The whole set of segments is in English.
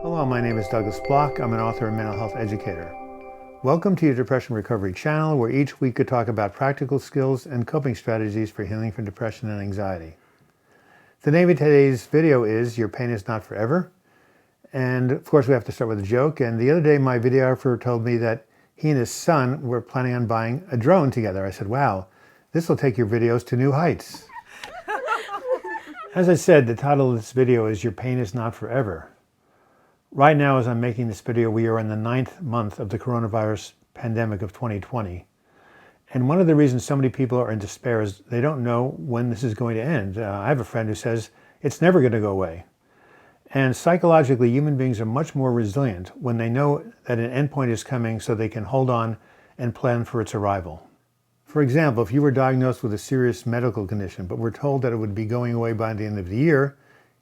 Hello, my name is Douglas Bloch. I'm an author and mental health educator. Welcome to your Depression Recovery channel, where each week we talk about practical skills and coping strategies for healing from depression and anxiety. The name of today's video is Your Pain is Not Forever. And of course we have to start with a joke. And the other day my videographer told me that he and his son were planning on buying a drone together. I said, wow, this will take your videos to new heights. As I said, the title of this video is Your Pain is Not Forever. Right now, as I'm making this video, we are in the 9th month of the coronavirus pandemic of 2020. And one of the reasons so many people are in despair is they don't know when this is going to end. I have a friend who says it's never going to go away. And psychologically, human beings are much more resilient when they know that an endpoint is coming so they can hold on and plan for its arrival. For example, if you were diagnosed with a serious medical condition, but were told that it would be going away by the end of the year,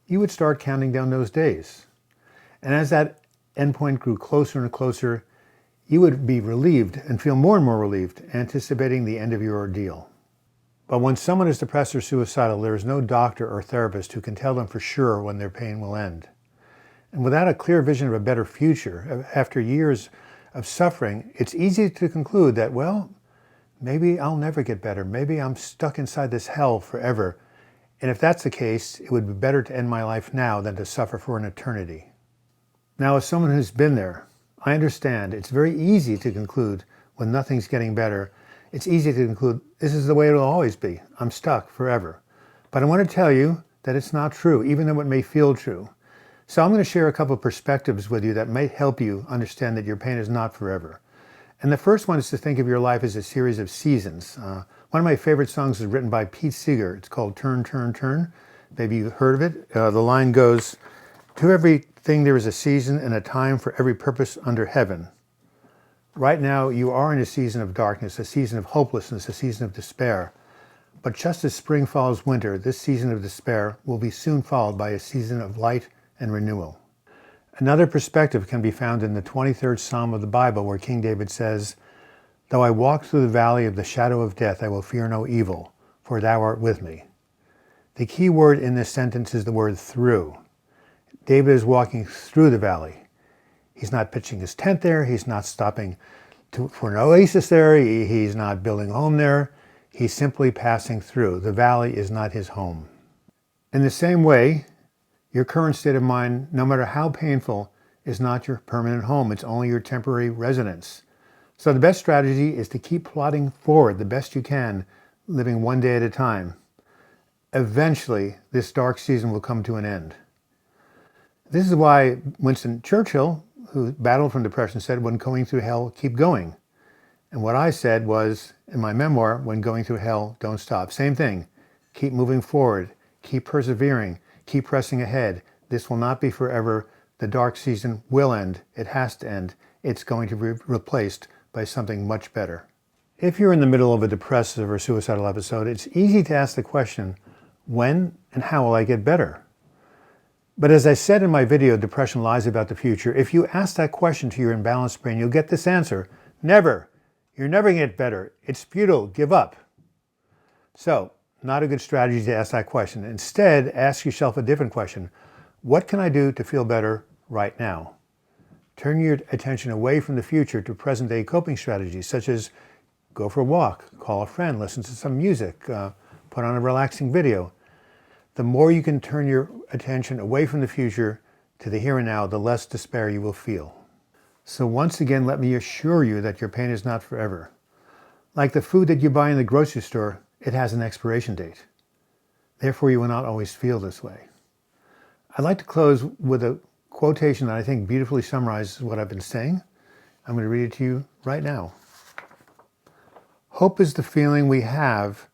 you would start counting down those days. And as that endpoint grew closer and closer, you would be relieved and feel more and more relieved, anticipating the end of your ordeal. But when someone is depressed or suicidal, there is no doctor or therapist who can tell them for sure when their pain will end. And without a clear vision of a better future, after years of suffering, it's easy to conclude that, well, maybe I'll never get better. Maybe I'm stuck inside this hell forever. And if that's the case, it would be better to end my life now than to suffer for an eternity. Now, as someone who's been there, I understand it's very easy to conclude when nothing's getting better. It's easy to conclude this is the way it'll always be. I'm stuck forever. But I want to tell you that it's not true, even though it may feel true. So I'm going to share a couple of perspectives with you that might help you understand that your pain is not forever. And the first one is to think of your life as a series of seasons. One of my favorite songs is written by Pete Seeger. It's called Turn, Turn, Turn. Maybe you've heard of it. The line goes, to everything there is a season and a time for every purpose under heaven. Right now you are in a season of darkness, a season of hopelessness, a season of despair. But just as spring follows winter, this season of despair will be soon followed by a season of light and renewal. Another perspective can be found in the 23rd Psalm of the Bible, where King David says, though I walk through the valley of the shadow of death, I will fear no evil, for thou art with me. The key word in this sentence is the word through. David is walking through the valley. He's not pitching his tent there. He's not stopping for an oasis there. He's not building a home there. He's simply passing through. The valley is not his home. In the same way, your current state of mind, no matter how painful, is not your permanent home. It's only your temporary residence. So the best strategy is to keep plodding forward the best you can, living one day at a time. Eventually, this dark season will come to an end. This is why Winston Churchill, who battled from depression, said, when going through hell, keep going. And what I said was, in my memoir, when going through hell, don't stop. Same thing. Keep moving forward. Keep persevering. Keep pressing ahead. This will not be forever. The dark season will end. It has to end. It's going to be replaced by something much better. If you're in the middle of a depressive or suicidal episode, it's easy to ask the question, when and how will I get better? But as I said in my video, Depression Lies About the Future, if you ask that question to your imbalanced brain, you'll get this answer. Never. You're never going to get better. It's futile. Give up. So, not a good strategy to ask that question. Instead, ask yourself a different question. What can I do to feel better right now? Turn your attention away from the future to present-day coping strategies, such as go for a walk, call a friend, listen to some music, put on a relaxing video. The more you can turn your attention away from the future to the here and now, the less despair you will feel. So once again, let me assure you that your pain is not forever. Like the food that you buy in the grocery store, it has an expiration date. Therefore, you will not always feel this way. I'd like to close with a quotation that I think beautifully summarizes what I've been saying. I'm going to read it to you right now. Hope is the feeling we have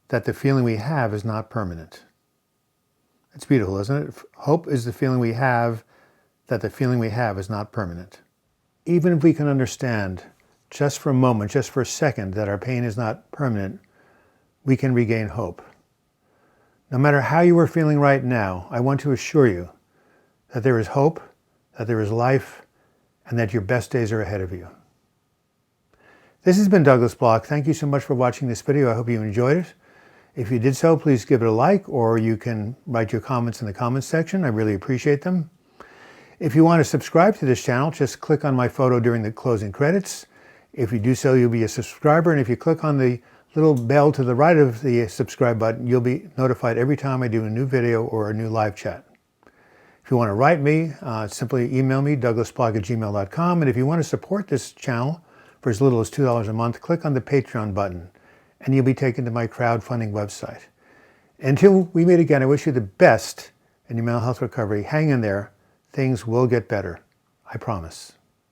that the feeling we have is not permanent. It's beautiful, isn't it? Hope is the feeling we have that the feeling we have is not permanent. Even if we can understand just for a moment, just for a second, that our pain is not permanent, we can regain hope. No matter how you are feeling right now, I want to assure you that there is hope, that there is life, and that your best days are ahead of you. This has been Douglas Bloch. Thank you so much for watching this video. I hope you enjoyed it. If you did so, please give it a like, or you can write your comments in the comments section. I really appreciate them. If you want to subscribe to this channel, just click on my photo during the closing credits. If you do so, you'll be a subscriber, and if you click on the little bell to the right of the subscribe button, you'll be notified every time I do a new video or a new live chat. If you want to write me, simply email me, douglasbloch@gmail.com, and if you want to support this channel for as little as $2 a month, click on the Patreon button, and you'll be taken to my crowdfunding website. Until we meet again, I wish you the best in your mental health recovery. Hang in there. Things will get better. I promise.